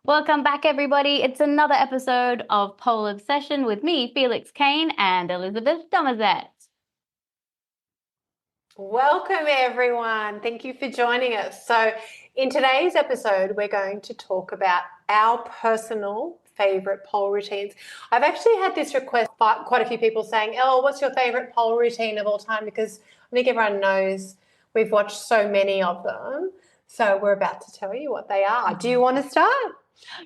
Welcome back, everybody. It's another episode of Pole Obsession with me, Felix Kane, and Elizabeth Domazet. Welcome, everyone. Thank you for joining us. So, in today's episode, we're going to talk about our personal favorite pole routines. I've actually had this request by quite a few people saying, "Oh, what's your favorite pole routine of all time?" Because I think everyone knows we've watched so many of them. So, we're about to tell you what they are. Do you want to start?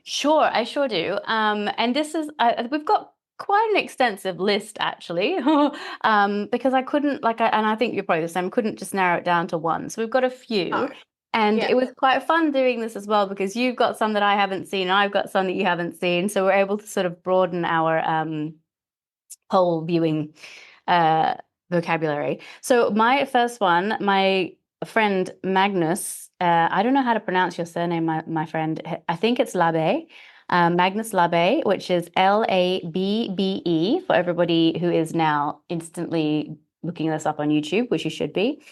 Sure, I sure do. And this is we've got quite an extensive list actually, because I couldn't and I think you're probably the same. Couldn't just narrow it down to one. So we've got a few, No. and Yeah. it was quite fun doing this as well because you've got some that I haven't seen, and I've got some that you haven't seen. So we're able to sort of broaden our whole viewing vocabulary. So my first one, my friend Magnus, I don't know how to pronounce your surname, my friend. I think it's Labbe, Magnus Labbe, which is Labbe for everybody who is now instantly looking this up on YouTube, which you should be.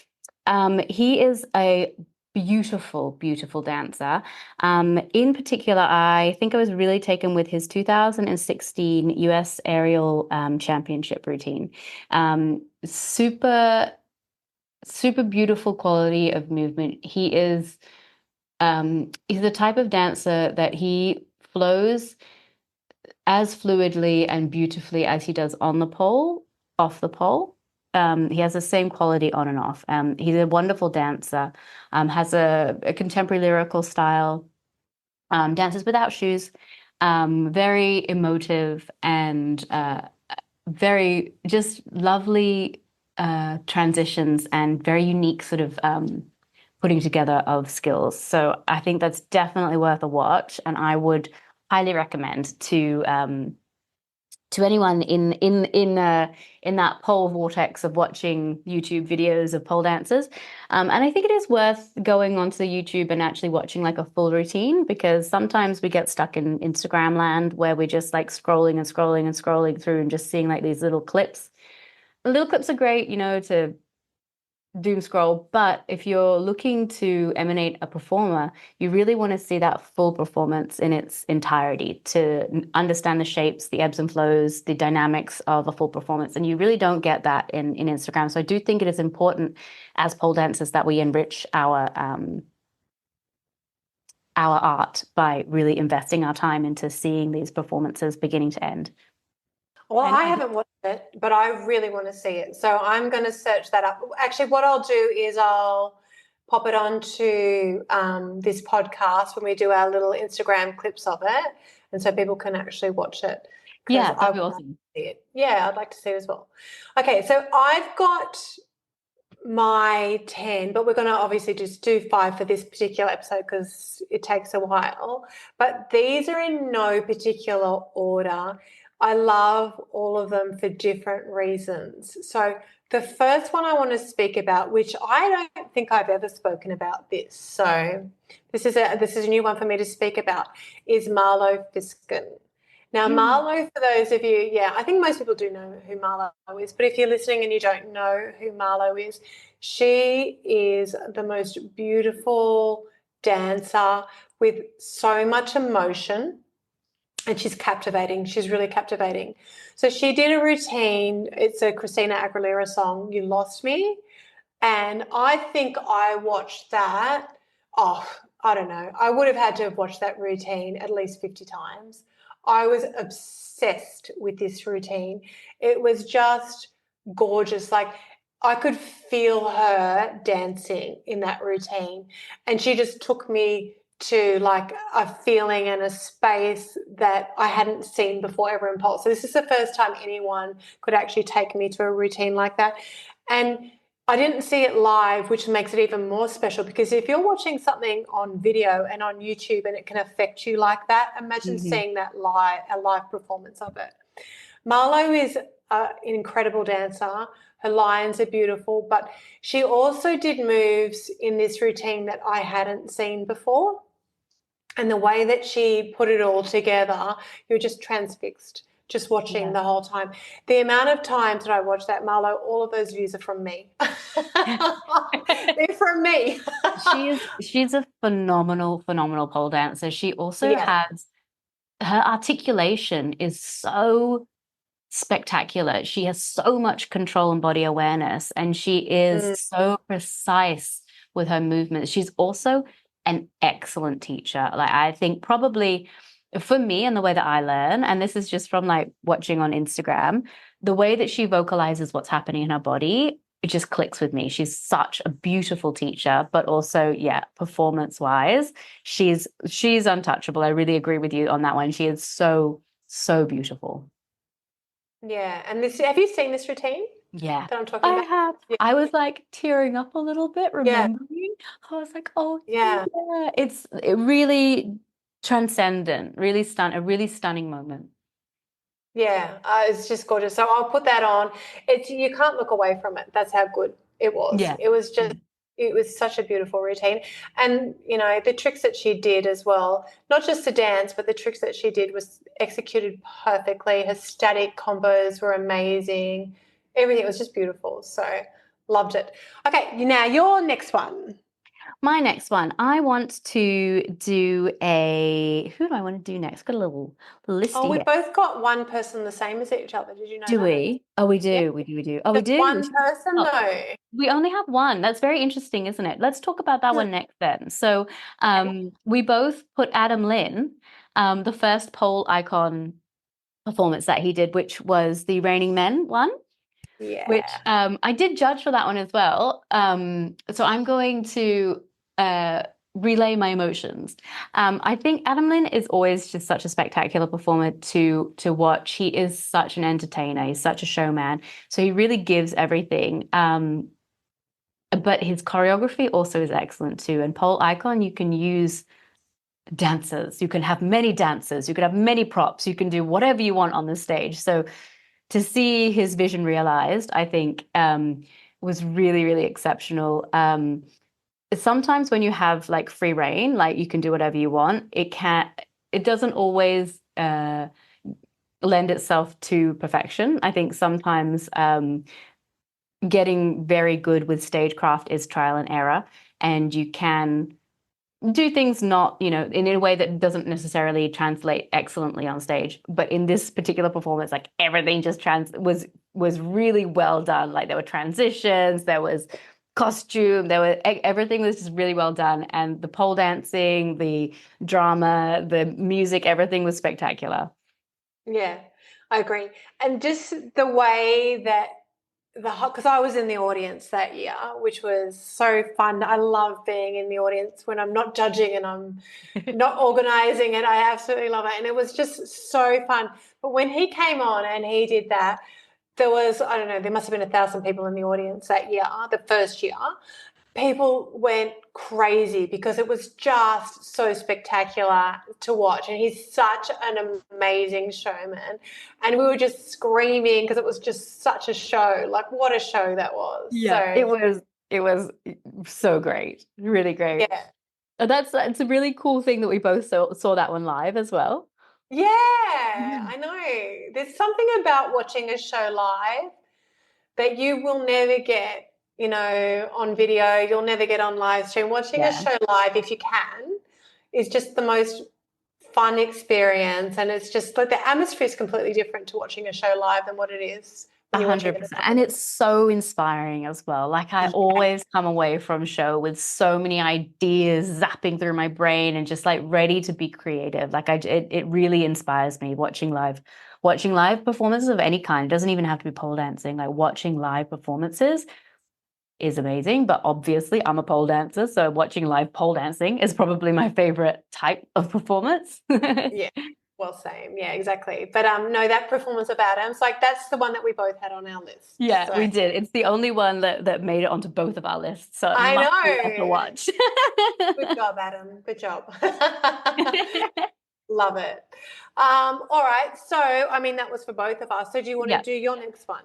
He is a beautiful, beautiful dancer. In particular, I think I was really taken with his 2016 US Aerial Championship routine. Super, super beautiful quality of movement. He's the type of dancer that he flows as fluidly and beautifully as he does on the pole, off the pole. He has the same quality on and off. He's a wonderful dancer, has a contemporary lyrical style, dances without shoes, very emotive and very just lovely transitions and very unique sort of putting together of skills. So I think that's definitely worth a watch, and I would highly recommend to anyone in that pole vortex of watching YouTube videos of pole dancers. And I think it is worth going onto the YouTube and actually watching like a full routine, because sometimes we get stuck in Instagram land where we're just like scrolling and scrolling and scrolling through and just seeing like these little clips. The little clips are great, to doom scroll, but if you're looking to emanate a performer, you really want to see that full performance in its entirety to understand the shapes, the ebbs and flows, the dynamics of a full performance. And you really don't get that in Instagram. So I do think it is important as pole dancers that we enrich our art by really investing our time into seeing these performances beginning to end. Well, And I haven't watched it, but I really want to see it. So I'm going to search that up. Actually, what I'll do is I'll pop it onto this podcast when we do our little Instagram clips of it, and so people can actually watch it. Because yeah, I that'd be want to awesome. see it. Yeah, I'd like to see it as well. Okay, so I've got my 10, but we're going to obviously just do 5 for this particular episode because it takes a while. But these are in no particular order. I love all of them for different reasons. So the first one I want to speak about, which I don't think I've ever spoken about this, so this is a new one for me to speak about, is Marlo Fisken. Now, Marlo, for those of you, I think most people do know who Marlo is, but if you're listening and you don't know who Marlo is, she is the most beautiful dancer with so much emotion, and she's captivating. She's really captivating. So she did a routine. It's a Christina Aguilera song, You Lost Me. And I think I watched that. Oh, I don't know. I would have had to have watched that routine at least 50 times. I was obsessed with this routine. It was just gorgeous. Like I could feel her dancing in that routine. And she just took me to like a feeling and a space that I hadn't seen before ever in Pulse. So this is the first time anyone could actually take me to a routine like that. And I didn't see it live, which makes it even more special, because if you're watching something on video and on YouTube and it can affect you like that, imagine seeing that a live performance of it. Marlo is an incredible dancer. Her lines are beautiful, but she also did moves in this routine that I hadn't seen before. And the way that she put it all together, you're just transfixed just watching Yeah. the whole time. The amount of times that I watched that, Marlo, all of those views are from me. They're from me. She's a phenomenal pole dancer. She also Yeah. has her articulation is so spectacular. She has so much control and body awareness, and she is Mm. so precise with her movements. She's also an excellent teacher. Like, I think probably for me and the way that I learn, and this is just from like watching on Instagram, the way that she vocalizes what's happening in her body, it just clicks with me. She's such a beautiful teacher, but also, yeah, performance wise, she's untouchable. I really agree with you on that one. She is so beautiful. Yeah. And this, have you seen this routine Yeah, that I'm talking I about? have. Yeah. I was like tearing up a little bit, Yeah. remembering. I was like, oh Yeah. yeah, it's really transcendent, a really stunning moment. Yeah, it's just gorgeous. So I'll put that on. It's you can't look away from it. That's how good it was. Yeah. It was just it was such a beautiful routine. And the tricks that she did as well, not just the dance, but the tricks that she did was executed perfectly. Her static combos were amazing. Everything was just beautiful. So loved it. Okay, now your next one. My next one, I want to do who do I want to do next? Got a little Oh, listy we here. both got one person the same as each other. Did you know Do that? we? Oh, we Yeah. do. We do. Oh, we Just do. one person? Oh, No. we only have one. That's very interesting, isn't it? Let's talk about that Hmm. one next then. So, Okay. we both put Adam Lynn, the first pole icon performance that he did, which was the Raining Men one, which Yeah. I did judge for that one as well. So I'm going to relay my emotions. I think Adam Lynn is always just such a spectacular performer to watch. He is such an entertainer. He's such a showman. So he really gives everything. But his choreography also is excellent too. And pole icon, you can use dancers. You can have many dancers. You can have many props. You can do whatever you want on the stage. So to see his vision realized, I think was really exceptional. Sometimes when you have like free reign, like you can do whatever you want, it doesn't always lend itself to perfection. I think sometimes getting very good with stagecraft is trial and error, and you can do things not, in a way that doesn't necessarily translate excellently on stage. But in this particular performance, like everything just was really well done. Like there were transitions, there was costume, everything was just really well done. And the pole dancing, the drama, the music, everything was spectacular. Yeah, I agree. And just the way that because I was in the audience that year, which was so fun. I love being in the audience when I'm not judging and I'm not organizing it. I absolutely love it. And it was just so fun. But when he came on and he did that, there was, I don't know, there must have been 1,000 people in the audience that year, the first year. People went crazy because it was just so spectacular to watch. And he's such an amazing showman. And we were just screaming because it was just such a show. Like, what a show that was. Yeah, So, it was so great, really great. yeah. And it's a really cool thing that we both saw that one live as well. Yeah, Mhm. I know. There's something about watching a show live that you will never get, on video. You'll never get on live stream. Watching a Yeah, show live, if you can, is just the most fun experience. And it's just like the atmosphere is completely different to watching a show live than what it is when you're watching it at 100%. And home. it's so inspiring as well. Like I Yeah. always come away from show with so many ideas zapping through my brain and just like ready to be creative. Like it really inspires me watching live performances of any kind. It doesn't even have to be pole dancing. Like watching live performances is amazing, but obviously I'm a pole dancer, so watching live pole dancing is probably my favorite type of performance. Yeah. Well, same. Yeah, exactly. But no, that performance of Adam's, like that's the one that we both had on our list. Yeah, So we did. It's the only one that made it onto both of our lists, so it I must be worth a know. watch. Good job, Adam. Good job. Love it. All right. So, I mean, that was for both of us. So, do you want to Yeah, do your next one?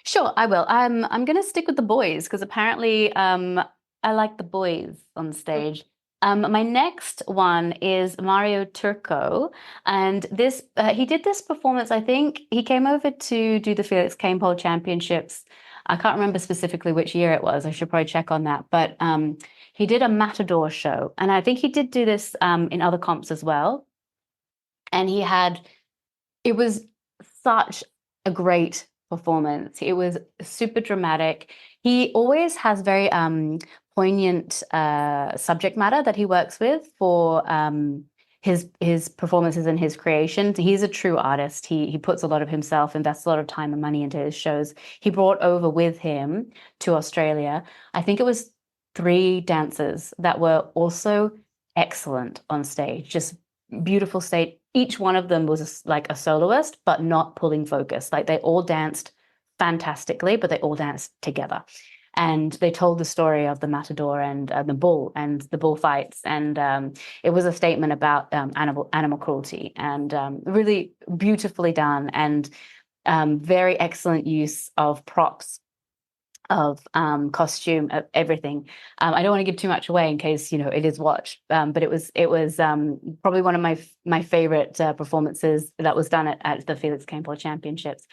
sure, I will. I'm gonna stick with the boys because apparently I like the boys on Mm. stage. My next one is Mario Turco, and this he did this performance. I think he came over to do the Felix Pole Championships. I can't remember specifically which year it was. I should probably check on that. But he did a Matador show, and I think he did do this in other comps as well. And it was such a great performance. It was super dramatic. He always has very poignant subject matter that he works with for his performances and his creations. He's a true artist. He puts a lot of himself, invests a lot of time and money into his shows. He brought over with him to Australia, I think it was 3 dancers that were also excellent on stage, just beautiful stage. Each one of them was like a soloist, but not pulling focus. Like they all danced fantastically, but they all danced together. And they told the story of the matador and the bull fights. And it was a statement about animal cruelty, and really beautifully done, and very excellent use of props, of costume, of everything. I don't want to give too much away in case it is watched, but it was probably one of my favorite performances that was done at the Felix Pole Championships.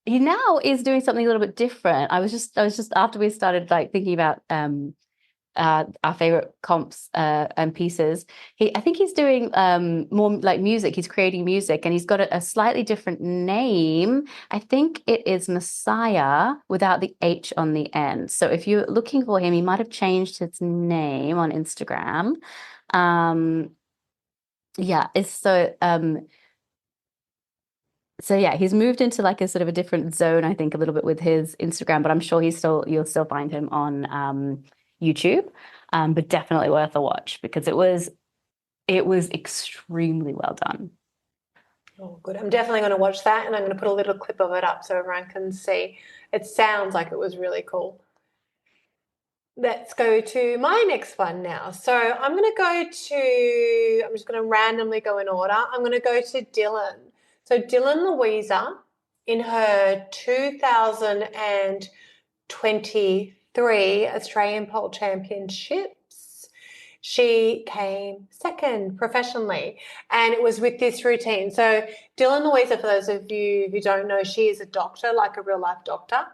He now is doing something a little bit different. I was just after we started like thinking about our favorite comps and pieces. I think he's doing more like music. He's creating music, and he's got a slightly different name. I think it is Messiah without the H on the end. So if you're looking for him, he might have changed his name on Instagram. Yeah, it's so yeah, he's moved into like a sort of a different zone, I think, a little bit with his Instagram, but I'm sure you'll still find him on YouTube. But definitely worth a watch because it was extremely well done. Oh, good. I'm definitely going to watch that, and I'm going to put a little clip of it up so everyone can see. It sounds like it was really cool. Let's go to my next one now. So I'm just going to randomly go in order. I'm going to go to Dylan. So Dylan Luisa, in her 2023 Australian Pole Championships, she came second professionally, and it was with this routine. So Dylan Luisa, for those of you who don't know, she is a doctor, like a real life doctor.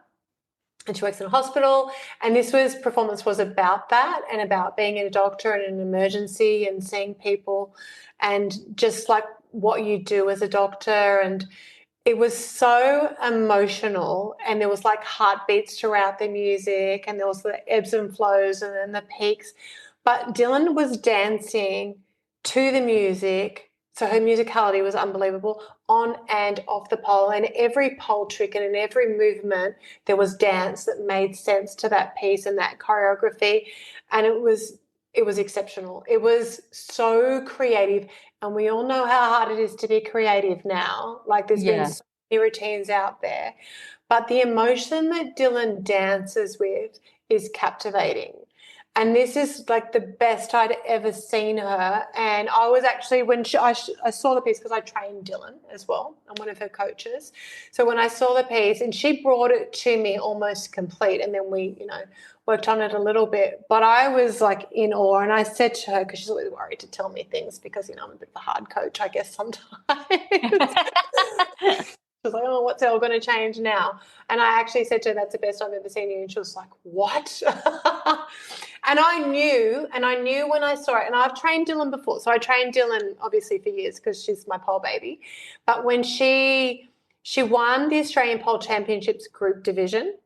And she works in a hospital, and performance was about that, and about being a doctor in an emergency and seeing people, and just like what you do as a doctor. And it was so emotional, and there was like heartbeats throughout the music, and there was the ebbs and flows and then the peaks. But Dylan was dancing to the music. So her musicality was unbelievable on and off the pole, and every pole trick and in every movement there was dance that made sense to that piece and that choreography, and it was exceptional. It was so creative, and we all know how hard it is to be creative now. Like there's been so many routines out there, but the emotion that Dylan dances with is captivating. And this is like the best I'd ever seen her. And I was actually, when I saw the piece, because I trained Dylan as well, I'm one of her coaches. So when I saw the piece, and she brought it to me almost complete, and then we, worked on it a little bit. But I was like in awe, and I said to her, because she's always worried to tell me things because, I'm a bit of a hard coach, I guess, sometimes. She was like, oh, what's all going to change now? And I actually said to her, that's the best I've ever seen you. And she was like, what? And I knew when I saw it, and I've trained Dylan before. So I trained Dylan obviously for years because she's my pole baby. But when she won the Australian Pole Championships group division,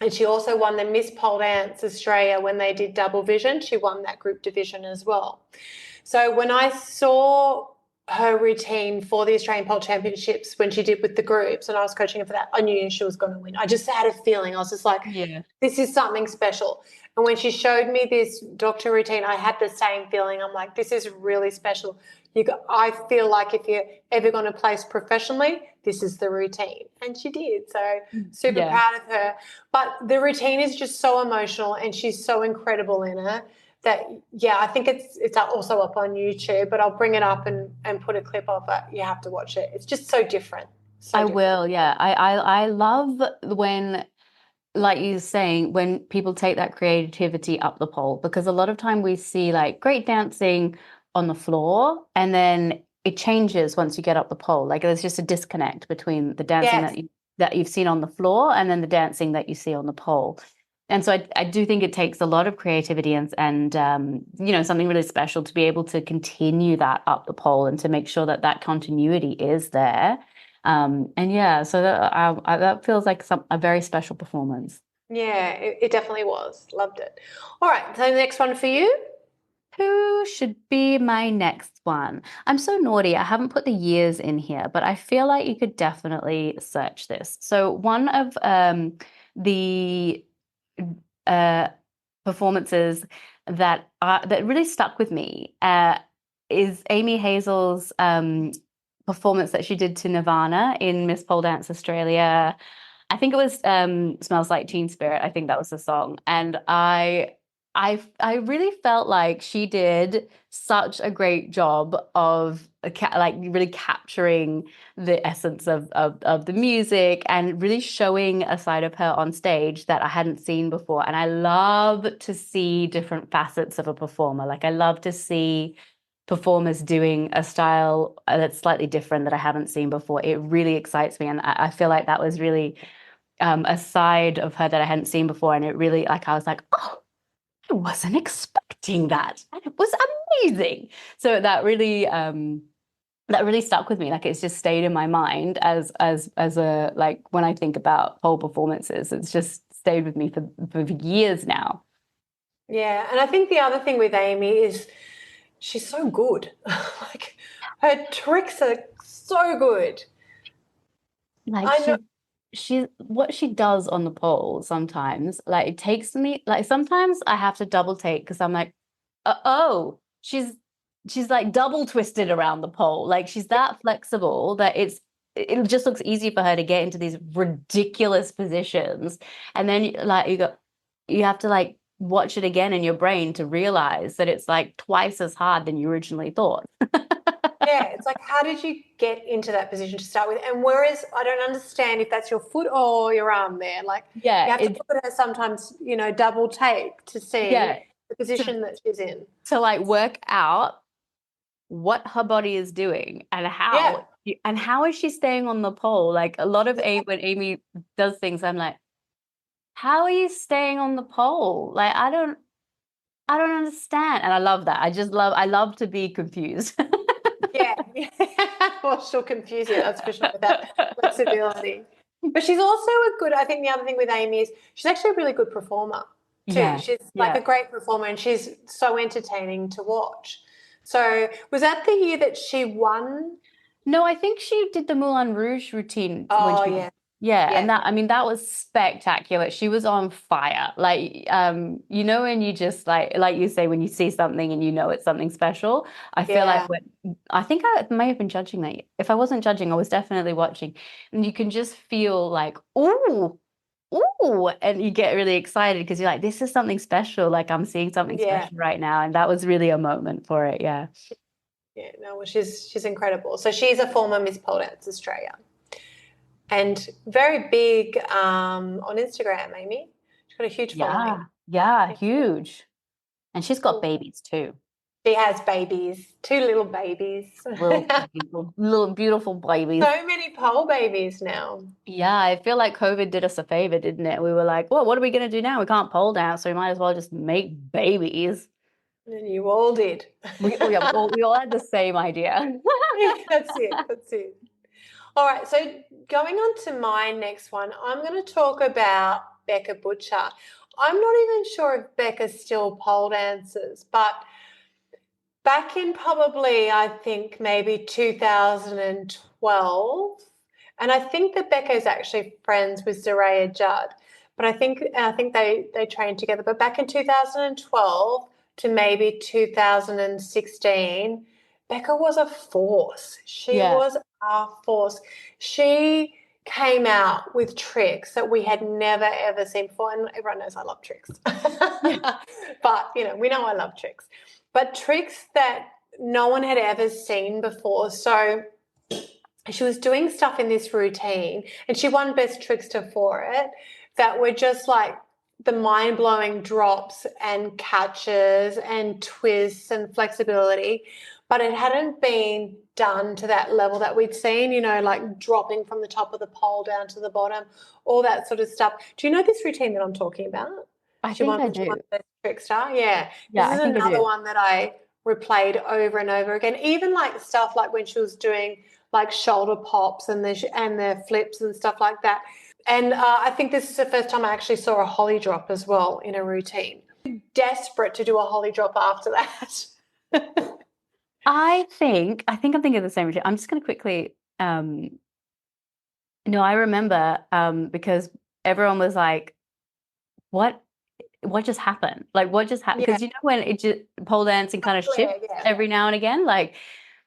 and she also won the Miss Pole Dance Australia when they did double vision. She won that group division as well. So when I saw her routine for the Australian Pole Championships when she did with the groups, and I was coaching her for that, I knew she was going to win. I just had a feeling. I was just like, this is something special. And when she showed me this doctor routine, I had the same feeling. I'm like, this is really special. I feel like if you're ever going to place professionally, this is the routine. And she did. So super proud of her. But the routine is just so emotional, and she's so incredible in it. That, I think it's also up on YouTube, but I'll bring it up and put a clip of it. You have to watch it. It's just so different. I will, yeah. I love when like you're saying, when people take that creativity up the pole, because a lot of time we see like great dancing on the floor and then it changes once you get up the pole. Like there's just a disconnect between the dancing Yes. that you've seen on the floor and then the dancing that you see on the pole. And so I do think it takes a lot of creativity and something really special to be able to continue that up the pole and to make sure that that continuity is there. And yeah, so that feels like a very special performance. Yeah, it definitely was. Loved it. All right, so the next one for you. Who should be my next one? I'm so naughty. I haven't put the years in here, but I feel like you could definitely search this. So one of the uh, performances that really stuck with me is Amy Hazel's performance that she did to Nirvana in Miss Pole Dance Australia. I think it was "Smells Like Teen Spirit." I think that was the song, and I really felt like she did such a great job of like really capturing the essence of the music and really showing a side of her on stage that I hadn't seen before. And I love to see different facets of a performer. Like I love to see performers doing a style that's slightly different that I haven't seen before. It really excites me, and I feel like that was really a side of her that I hadn't seen before. And it really, like, I was like, oh, I wasn't expecting that. And it was amazing. So that really stuck with me. Like it's just stayed in my mind as a like when I think about pole performances, it's just stayed with me for years now. Yeah, and I think the other thing with Amy is she's so good. Like her tricks are so good. Like I know. she what she does on the pole sometimes, like it takes me like sometimes I have to double take because I'm like, oh, she's like double twisted around the pole. Like she's that flexible that it just looks easy for her to get into these ridiculous positions. And then like you have to like watch it again in your brain to realize that it's like twice as hard than you originally thought. Yeah, it's like, how did you get into that position to start with? And whereas I don't understand if that's your foot or your arm there. Like you Yeah, have to look at her sometimes, double take to see yeah. the To position that she's in. to like work out what her body is doing and Yeah. how is she staying on the pole. Like a lot of Yeah. when Amy does things, I'm like, how are you staying on the pole? Like I don't understand. And I love that. I love to be confused. Yeah. Well, she'll confuse you, that's for sure, with that flexibility. But she's also I think the other thing with Amy is she's actually a really good performer too. Yeah, She's like a yeah. great performer and she's so entertaining to watch. So was that the year that she won? No, I think she did the Moulin Rouge routine when Oh, she, yeah. yeah, Yeah. and I mean, that was spectacular. She was on fire. Like, when you just like you say, when you see something and you know it's something special, I feel like Yeah. I think I may have been judging that. If I wasn't judging, I was definitely watching. And you can just feel like, ooh, ooh, and you get really excited because you're like, this is something special. Like I'm seeing something Yeah. special right now. And that was really a moment for it. Yeah. Yeah. No, well, she's incredible. So she's a former Miss Pole Dance Australia and very big on Instagram, Amy. She's got a huge following. Yeah. Yeah. Yeah. Huge. And she's got Cool. babies too. She has babies, two little babies. Little beautiful babies. So many pole babies now. Yeah, I feel like COVID did us a favor, didn't it? We were like, well, what are we going to do now? We can't pole dance, so we might as well just make babies. And you all did. We all had the same idea. That's it. That's it. All right. So going on to my next one, I'm going to talk about Becca Butcher. I'm not even sure if Becca still pole dances, but back in probably, I think, maybe 2012, and I think that Becca is actually friends with Zoraya Judd, but I think they trained together. But back in 2012 to maybe 2016, Becca was a force. She Yeah. was a force. She came out with tricks that we had never ever seen before, and everyone knows I love tricks. But we know I love tricks, but tricks that no one had ever seen before. So she was doing stuff in this routine and she won Best Trickster for it, that were just like the mind-blowing drops and catches and twists and flexibility, but it hadn't been done to that level that we'd seen, you know, like dropping from the top of the pole down to the bottom, all that sort of stuff. Do you know this routine that I'm talking about? I think I do. Trickster. Yeah. Yeah, This I is think I another do. one that I replayed over and over again. Even like stuff like when she was doing like shoulder pops and the flips and stuff like that. And I think this is the first time I actually saw a holly drop as well in a routine. Desperate to do a holly drop after that. I think I'm thinking of the same routine. I'm just going to quickly. No, I remember because everyone was like, "What? What just happened? Like, what just happened?" Yeah. Because you know when it just pole dancing kind of shifts Yeah. every now and again. Like,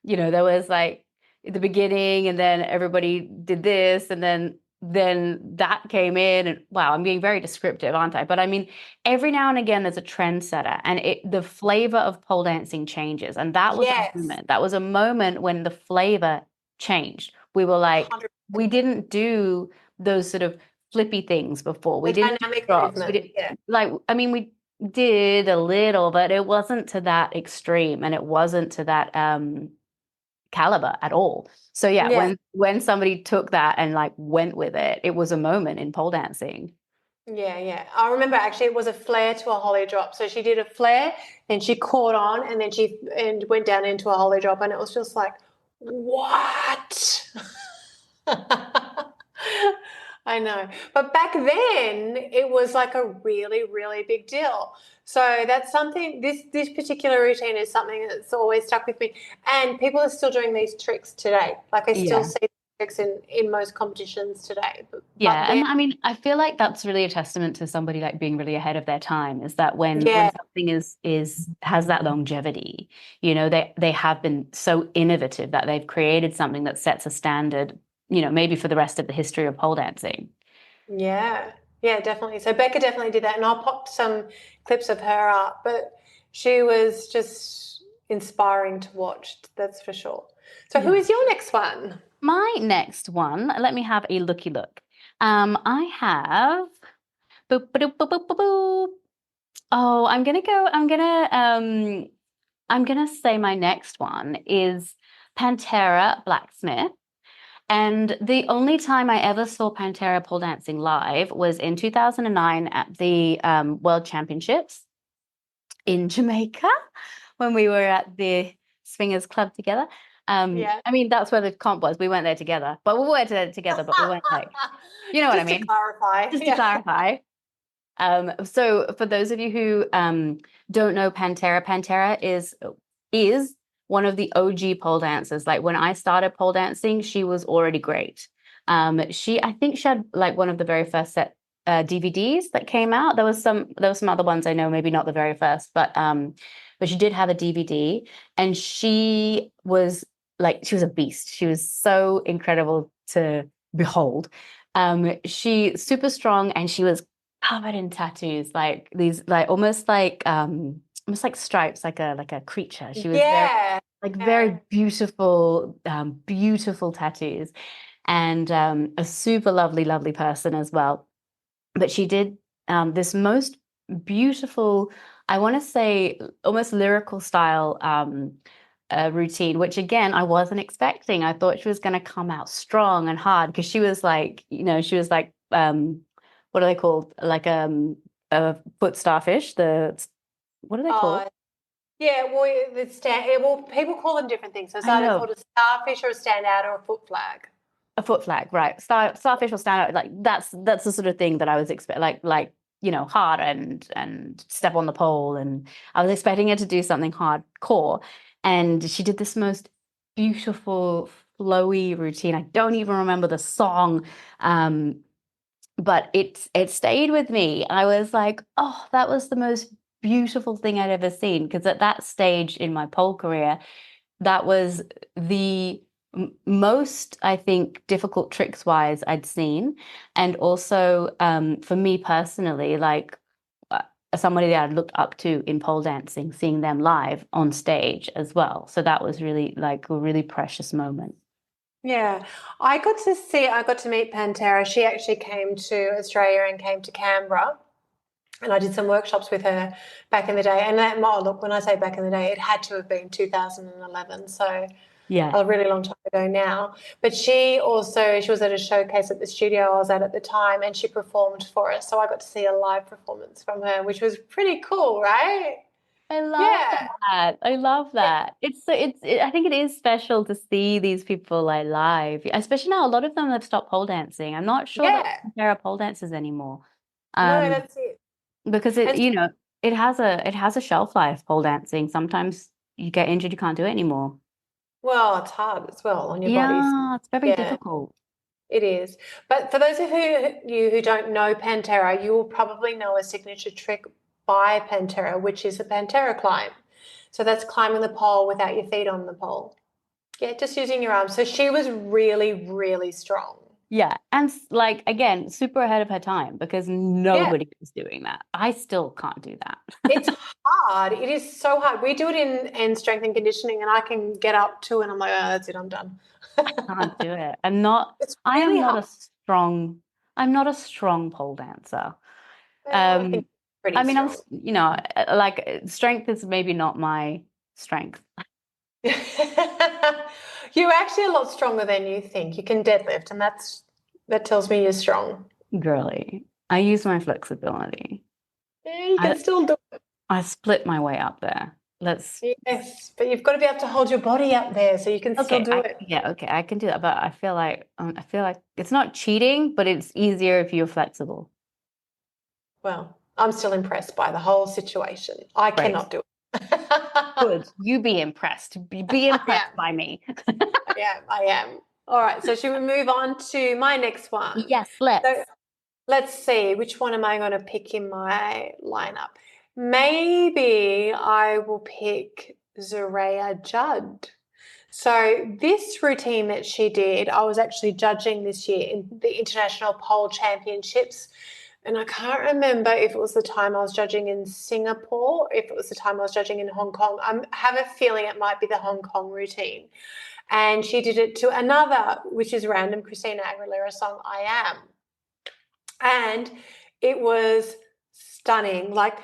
you know, there was like at the beginning, and then everybody did this, and then that came in, and wow, I'm being very descriptive, aren't I? But I mean, every now and again, there's a trendsetter, and the flavor of pole dancing changes, and that was a Yes. moment. That was a moment when the flavor changed. We were like, 100%. we didn't do those sort of flippy things before. We The didn't do dynamic drops. We movement. did Yeah. like, I mean, we did a little, but it wasn't to that extreme, and it wasn't to that caliber at all. So yeah, Yeah. when somebody took that and like went with it, it was a moment in pole dancing. Yeah. I remember actually it was a flare to a holly drop. So she did a flare and she caught on and then she went down into a holly drop and it was just like, what? I know. But back then it was like a really, really big deal. So that's something, this particular routine is something that's always stuck with me. And people are still doing these tricks today. Like I still Yeah. see tricks in most competitions today. But Yeah, then, and I mean, I feel like that's really a testament to somebody like being really ahead of their time, is that when yeah, something is has that longevity, you know, they have been so innovative that they've created something that sets a standard, you know, maybe for the rest of the history of pole dancing. yeah, definitely. So Becca definitely did that, and I'll pop some clips of her up. But she was just inspiring to watch, that's for sure. So who Yeah. is your next one? My next one, let me have a looky look. I have boop, boop, boop, boop, boop, boop. Oh, I'm gonna say my next one is Pantera Blacksmith. And the only time I ever saw Pantera pole dancing live was in 2009 at the World Championships in Jamaica when we were at the Swingers Club together. Yeah. I mean, that's where the comp was. We weren't there together, but we were there together, but we weren't like, you know what I Just to mean? clarify. Just to Yeah. clarify. So for those of you who don't know Pantera, Pantera is one of the OG pole dancers. Like when I started pole dancing, she was already great. I think she had like one of the very first set DVDs that came out. There was some other ones I know, maybe not the very first, but she did have a DVD, and she was a beast. She was so incredible to behold. She super strong, and she was covered in tattoos, like these, like almost like stripes, like a creature. She was very Yeah. like Yeah. very beautiful, beautiful tattoos, and a super lovely, lovely person as well. But she did this most beautiful, I want to say, almost lyrical style routine, which again I wasn't expecting. I thought she was going to come out strong and hard because she was like, you know, she was like what are they called? Like a foot starfish. What are they called? Uh, yeah, well, people call them different things. So it's I either know. called a starfish or a standout or a foot flag. A foot flag, right? Starfish will stand out. Like that's the sort of thing that I was expect, like you know, hard and step on the pole, and I was expecting her to do something hardcore, and she did this most beautiful flowy routine. I don't even remember the song, but it stayed with me. I was like, oh, that was the most beautiful thing I'd ever seen, because at that stage in my pole career, that was the most, I think, difficult tricks wise I'd seen. And also, for me personally, like somebody that I'd looked up to in pole dancing, seeing them live on stage as well. So that was really like a really precious moment. Yeah, I got to meet Pantera. She actually came to Australia and came to Canberra, and I did some workshops with her back in the day. And that, oh, look, when I say back in the day, it had to have been 2011, so Yeah. a really long time ago now. But she was at a showcase at the studio I was at the time, and she performed for us. So I got to see a live performance from her, which was pretty cool, right? I love Yeah, that. I love that. I think it is special to see these people like live, especially now a lot of them have stopped pole dancing. I'm not sure that yeah. there are pole dancers anymore. No, Um, that's it. because And it has a shelf life, pole dancing. Sometimes you get injured, you can't do it anymore. well, it's hard as well on your body. Yeah, it's very Yeah. difficult. It is. But for those of you who don't know Pantera, you will probably know a signature trick by Pantera, which is the Pantera climb. So that's climbing the pole without your feet on the pole. Yeah, just using your arms. So she was really, really strong. Yeah. And like again, super ahead of her time because Yeah, nobody was doing that. I still can't do that. it's hard. It is so hard. We do it in strength and conditioning, and I can get up to, and I'm like, oh, that's it, I'm done. Can't do it. It's I am really not hard. a strong, I'm not a strong pole dancer. Well, I think Um, pretty I mean, strong. strength is maybe not my strength. You're actually a lot stronger than you think. You can deadlift, and that tells me you're strong. Girly. I use my flexibility. Yeah, you I can still do I split my way up there. Let's it. Yes, but you've got to be able to hold your body up there so you can still okay, do it. okay, I can do that, but I feel like it's not cheating, but it's easier if you're flexible. Well, I'm still impressed by the whole situation. I Great. cannot do it. Good. You be impressed. Be I impressed am. by me. I am. I am. All right. So should we move on to my next one? Yes, So let's. let's see, which one am I going to pick in my lineup? Maybe I will pick Zoraya Judd. So this routine that she did, I was actually judging this year in the International Pole Championships. And I can't remember if it was the time I was judging in Singapore, if it was the time I was judging in Hong Kong. I have a feeling it might be the Hong Kong routine. And she did it to another, which is random Christina Aguilera song, I Am. And it was stunning. Like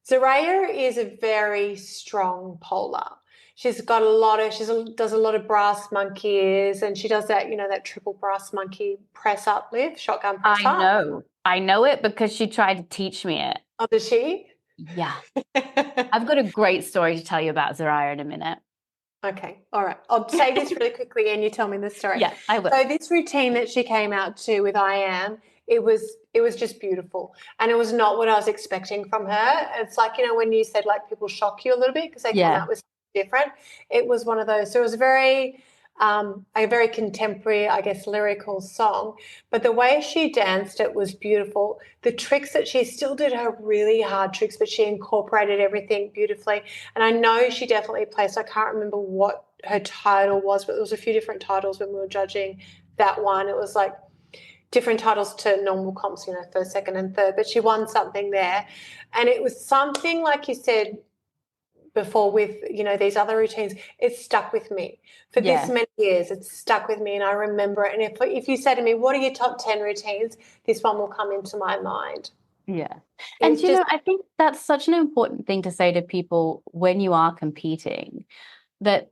Zoraya is a very strong polar. She's got a lot of, does a lot of brass monkeys, and she does that, that triple brass monkey press up lift, shotgun press I up. know. I know it because she tried to teach me it. Oh, does she? Yeah. I've got a great story to tell you about Zoraya in a minute. Okay, all right. I'll say this really quickly and you tell me the story. Yeah, I will. So this routine that she came out to with I Am, it was just beautiful. And it was not what I was expecting from her. It's like, when you said like people shock you a little bit because they come Yeah. out with something different. It was one of those. So it was a very contemporary, I guess, lyrical song. But the way she danced it was beautiful. The tricks that she still did her really hard tricks, but she incorporated everything beautifully. And I know she definitely placed, I can't remember what her title was, but there was a few different titles when we were judging that one. It was like different titles to normal comps, first, second, and third. But she won something there. And it was something, like you said before, with these other routines, it's stuck with me for this Yeah. many years. It's stuck with me, and I remember it. And if you say to me, what are your top 10 routines, this one will come into my mind. Yeah. And It's just I think that's such an important thing to say to people when you are competing that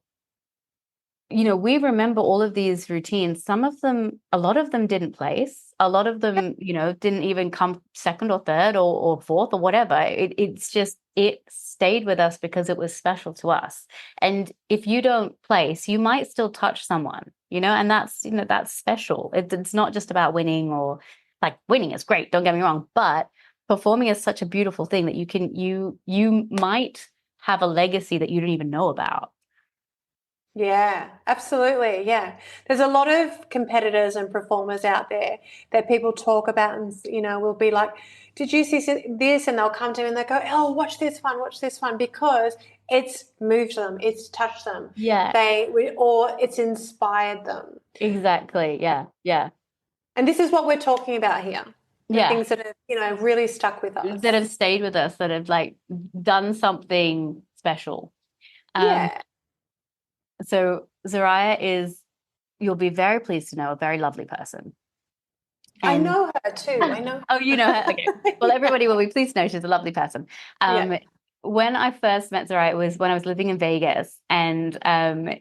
we remember all of these routines. A lot of them didn't place. A lot of them, didn't even come second or third or fourth or whatever. It's just, it stayed with us because it was special to us. And if you don't place, you might still touch someone, and that's special. It's not just about winning, or like winning is great, don't get me wrong, but performing is such a beautiful thing that you might have a legacy that you don't even know about. yeah, absolutely. Yeah. There's a lot of competitors and performers out there that people talk about, and, will be like, did you see this? And they'll come to me and they go, oh, watch this one, because it's moved them, it's touched them. Yeah. Or it's inspired them. Exactly. Yeah. Yeah. And this is what we're talking about here. The Yeah. things that have, really stuck with us. That have stayed with us, that have like done something special. Um, Yeah. so Zoraya is you'll be very pleased to know, a very lovely person. I And know her too. I know. oh, you know her. Okay. Well, everybody will be pleased to know she's a lovely person. Yeah. When I first met Zoraya, it was when I was living in Vegas, and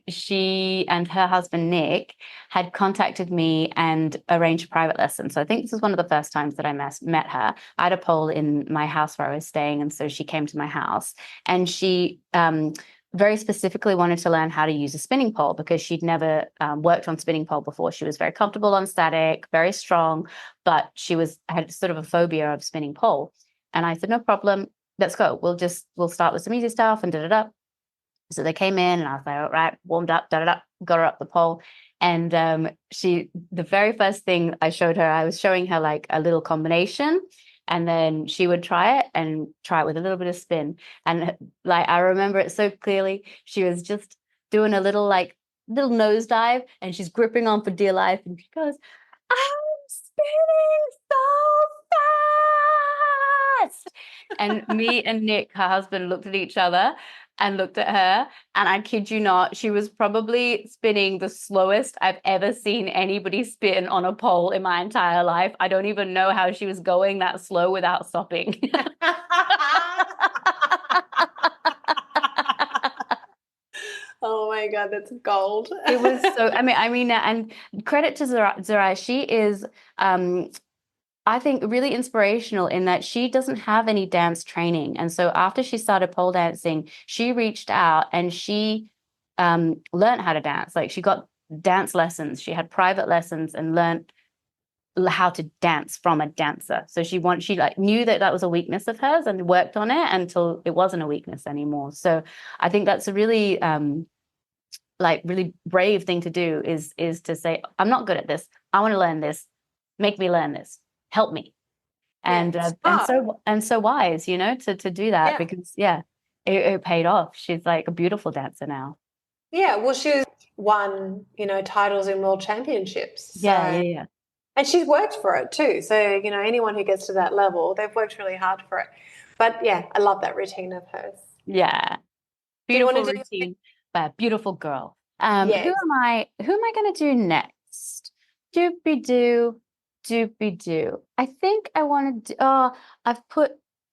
she and her husband Nick had contacted me and arranged a private lesson. So I think this was one of the first times that I met her. I had a pole in my house where I was staying, and so she came to my house, and she very specifically wanted to learn how to use a spinning pole because she'd never worked on spinning pole before. She was very comfortable on static, very strong, but had sort of a phobia of spinning pole. And I said, no problem, let's go. We'll start with some easy stuff and da-da-da. So they came in and I was like, all right, warmed up, da-da-da, got her up the pole. And the very first thing I showed her, I was showing her like a little combination, and then she would try it with a little bit of spin. And like, I remember it so clearly. She was just doing a little nosedive, and she's gripping on for dear life. And she goes, I'm spinning so fast. And me and Nick, her husband, looked at each other and looked at her. And I kid you not, she was probably spinning the slowest I've ever seen anybody spin on a pole in my entire life. I don't even know how she was going that slow without stopping. Oh my God, that's gold. It was so, I mean, and credit to Zoraya. She is, I think, really inspirational in that she doesn't have any dance training. And so after she started pole dancing, she reached out and she learned how to dance. Like, she got dance lessons. She had private lessons and learned how to dance from a dancer. So she like knew that was a weakness of hers and worked on it until it wasn't a weakness anymore. So I think that's a really really brave thing to do, is to say, I'm not good at this. I want to learn this. Make me learn this. Help me. And so wise, to do that, because it paid off. She's like a beautiful dancer now. Yeah, well, she's won, titles in world championships. So, Yeah. and she's worked for it too. So, anyone who gets to that level, they've worked really hard for it. But yeah, I love that routine of hers. Yeah. Beautiful routine, but beautiful girl. Who am I going to do next? Doopy-doo. I think I want to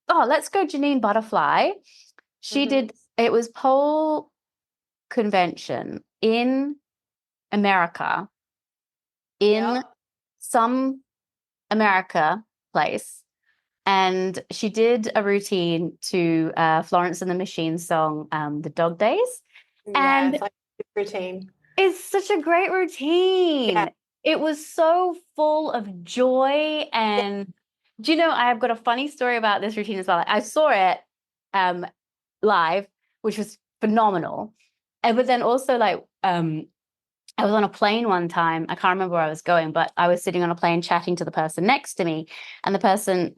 let's go Jenyne Butterfly. She did, it was pole convention in America, in some America place. And she did a routine to Florence and the Machine song, The Dog Days. Yeah, and it's like a routine. It's such a great routine. Yeah. It was so full of joy. And do you know, I've got a funny story about this routine as well. I saw it live, which was phenomenal. But then also I was on a plane one time. I can't remember where I was going, but I was sitting on a plane chatting to the person next to me, and the person,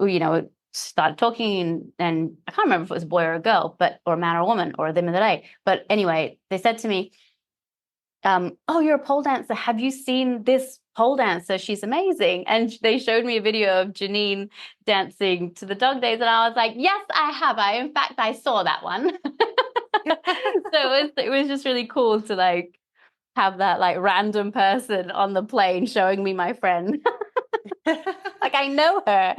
started talking, and I can't remember if it was a boy or a girl, or a man or a woman, or them of the day. But anyway, they said to me, oh, you're a pole dancer. Have you seen this pole dancer? She's amazing. And they showed me a video of Jenyne dancing to the Dog Days, and I was like, yes, I have. In fact, I saw that one. So it was just really cool to have that random person on the plane showing me my friend. I know her.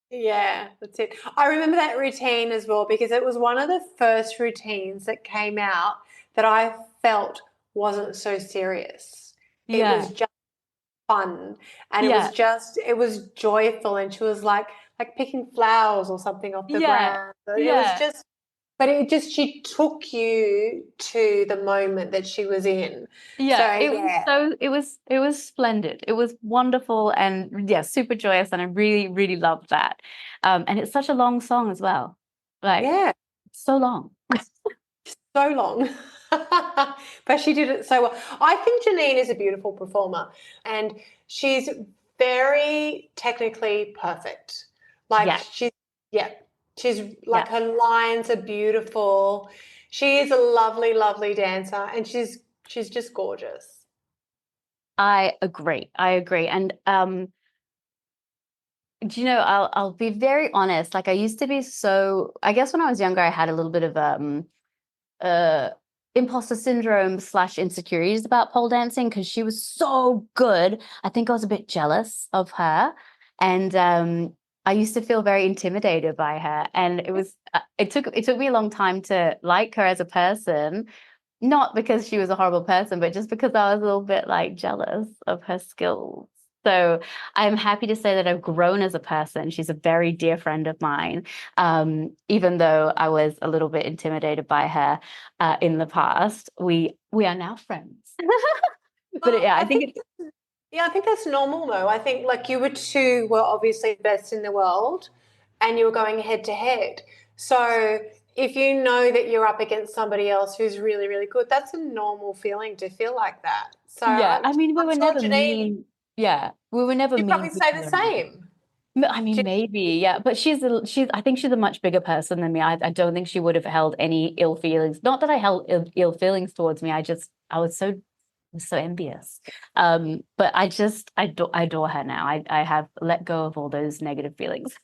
Yeah, that's it. I remember that routine as well because it was one of the first routines that came out that I felt wasn't so serious. It was just fun, and it was joyful, and she was like picking flowers or something off the ground. It was just, but she took you to the moment that she was in. Yeah, it was splendid. It was wonderful and super joyous, and I really, really loved that. And it's such a long song as well. So long. So long. But she did it so well. I think Jenyne is a beautiful performer, and she's very technically perfect. She's her lines are beautiful. She is a lovely, lovely dancer, and she's just gorgeous. I agree. And do you know, I'll be very honest. I used to be I guess when I was younger, I had a little bit of imposter syndrome / insecurities about pole dancing because she was so good. I think I was a bit jealous of her, and I used to feel very intimidated by her. And it took me a long time to like her as a person, not because she was a horrible person, but just because I was a little bit like jealous of her skills. So I'm happy to say that I've grown as a person. She's a very dear friend of mine, even though I was a little bit intimidated by her in the past. We are now friends. But Well, yeah, I think it's I think that's normal though. I think like you two were obviously the best in the world and you were going head to head. So if you know that you're up against somebody else who's really, really good, that's a normal feeling to feel like that. So yeah. I mean, we I'm were sure never Jenyne, mean. Yeah, we were never you'd mean probably to each say the other or anything. same. I mean, maybe, yeah, but I think she's a much bigger person than me. I don't think she would have held any ill feelings. Not that I held ill feelings towards me. I was so envious. But I adore her now. I have let go of all those negative feelings.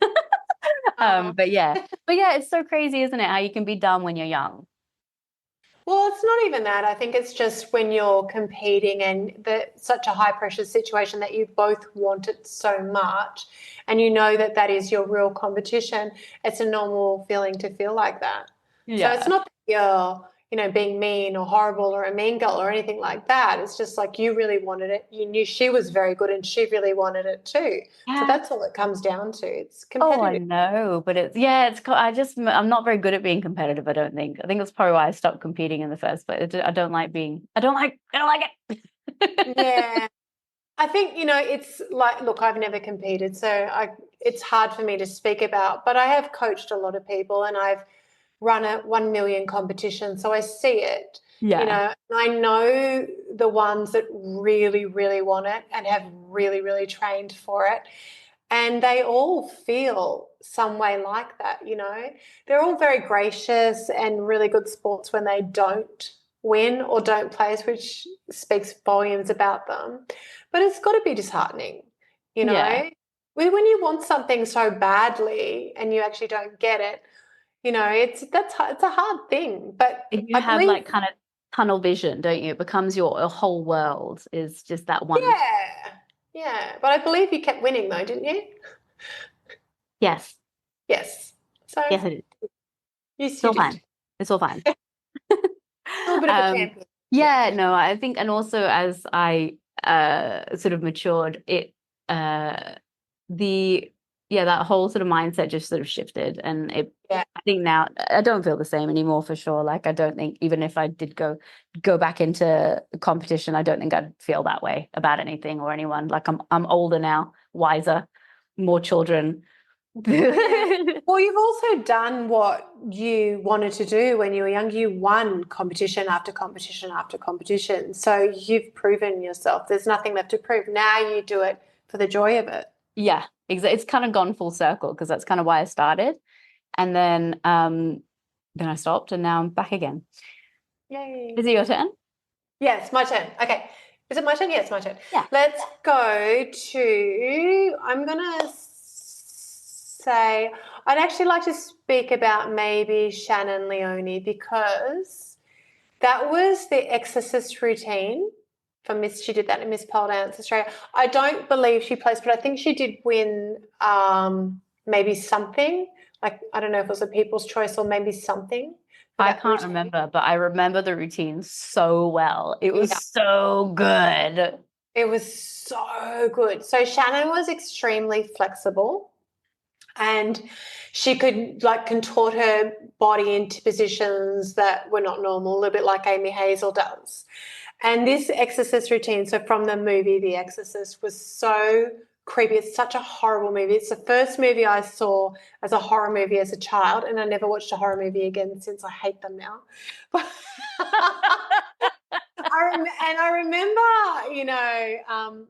Oh. But yeah, it's so crazy, isn't it? How you can be dumb when you're young. Well, it's not even that. I think it's just when you're competing and such a high pressure situation that you both want it so much and you know that that is your real competition, it's a normal feeling to feel like that. So it's Yeah. not that you're, being mean or horrible or a mean girl or anything like that. It's just like you really wanted it. You knew she was very good and she really wanted it too. So Yeah. that's all it comes down to. It's Oh, I competitive. know, but I'm not very good at being competitive, I don't think. I think that's probably why I stopped competing in the first place. I don't like it. Yeah. I think, it's like, look, I've never competed, so it's hard for me to speak about, but I have coached a lot of people and I've run a 1 million competition, so I see it, Yeah. and I know the ones that really, really want it and have really, really trained for it. And they all feel some way like that. They're all very gracious and really good sports when they don't win or don't place, which speaks volumes about them. But it's got to be disheartening, you Yeah. know. When you want something so badly and you actually don't get it, it's a hard thing. But You I have believe, like kind of tunnel vision, don't you? It becomes your whole world is just that one. yeah, yeah. But I believe you kept winning though, didn't you? Yes. Yes. So Yes, it is. yes, It's you all did. fine. It's all fine. A little bit of a Um, champion. Yeah. yeah, no, I think, and also as I sort of matured, uh the that whole sort of mindset just sort of shifted, and Yeah. I think now I don't feel the same anymore for sure. Like I don't think even if I did go back into competition, I don't think I'd feel that way about anything or anyone. Like I'm older now, wiser, more children. Yeah. Well, you've also done what you wanted to do when you were young. You won competition after competition after competition. So you've proven yourself. There's nothing left to prove. Now you do it for the joy of it. Yeah, exactly. It's kind of gone full circle because that's kind of why I started. And then I stopped and now I'm back again. Yay. Is it your turn? Yes, my turn. Okay. Is it my turn? Yes, my turn. Yeah. Let's go to, I'm going to say, I'd actually like to speak about maybe Shannyn Leoni because that was the Exorcist routine for Miss. She did that in Miss Pole Dance Australia. I don't believe she placed, but I think she did win maybe something. Like I don't know if it was a People's Choice or maybe something for I that can't routine. remember, but I remember the routine so well. It was Yeah, so good. it was so good. So Shannyn was extremely flexible and she could like contort her body into positions that were not normal, a little bit like Amy Hazel does. And this Exorcist routine, so from the movie The Exorcist, was so creepy. It's such a horrible movie. It's the first movie I saw as a horror movie as a child, and I never watched a horror movie again since. I hate them now. But I remember,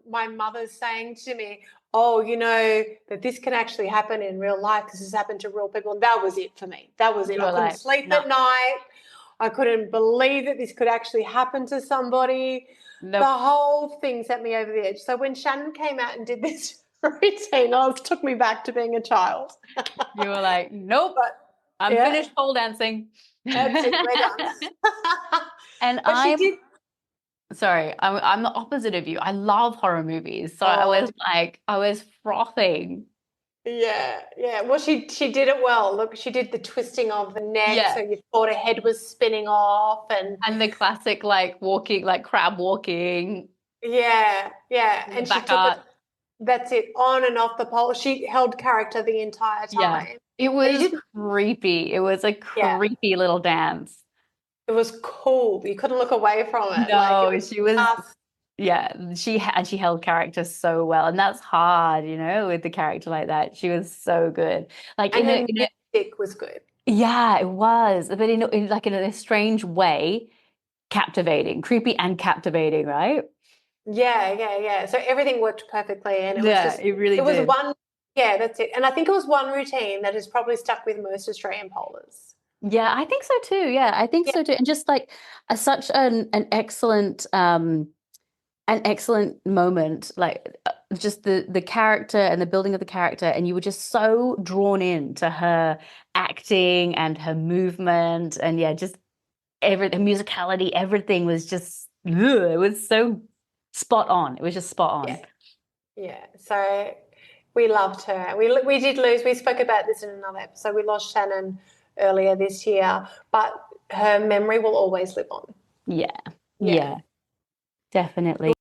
my mother saying to me, "Oh, that this can actually happen in real life. This has happened to real people," and that was it for me. That was it. You I were couldn't like, sleep no, at night. I couldn't believe that this could actually happen to somebody. The nope. whole thing sent me over the edge. So when Shannyn came out and did this routine, it took me back to being a child. You were like, nope, But I'm yeah, finished pole dancing. that's it. We're done. And But she did. sorry, I'm the opposite of you. I love horror movies. So I was frothing. Yeah. Well, she did it well. Look, she did the twisting of the neck, Yeah. so you thought her head was spinning off, And the classic like walking, like crab walking, yeah, the and she back took it. art. That's it, on and off the pole. She held character the entire Yeah. time. It And you was didn't. creepy. It was a Yeah, creepy little dance. it was cool. You couldn't look away from it. Like it No, was she was, just, yeah, she held character so well. And that's hard, with the character like that. She was so good. Like and her music was good. yeah, it was. But in a strange way, captivating, creepy and captivating, right? Yeah. So everything worked perfectly, and it was Yeah, just, it really it was did. one. Yeah, that's it. And I think it was one routine that has probably stuck with most Australian pollers. Yeah, I think so too. Yeah, I think Yeah, so too. And just like such an excellent moment, like just the character and the building of the character, and you were just so drawn in to her acting and her movement, and yeah, just everything, musicality, everything was just it was so spot on. It was just spot on. yeah. So we loved her. We did lose. We spoke about this in another episode. We lost Shannyn earlier this year, but her memory will always live on. Yeah, Yeah. yeah, definitely.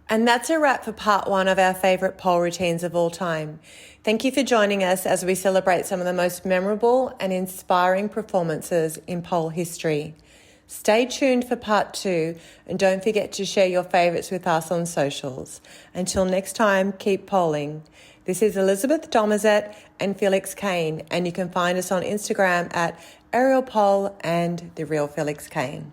And that's a wrap for part one of our favourite pole routines of all time. Thank you for joining us as we celebrate some of the most memorable and inspiring performances in pole history. Stay tuned for part two, and don't forget to share your favourites with us on socials. Until next time, keep polling. This is Elizabeth Domazet and Felix Kane, and you can find us on Instagram at Ariel Pole and The Real Felix Kane.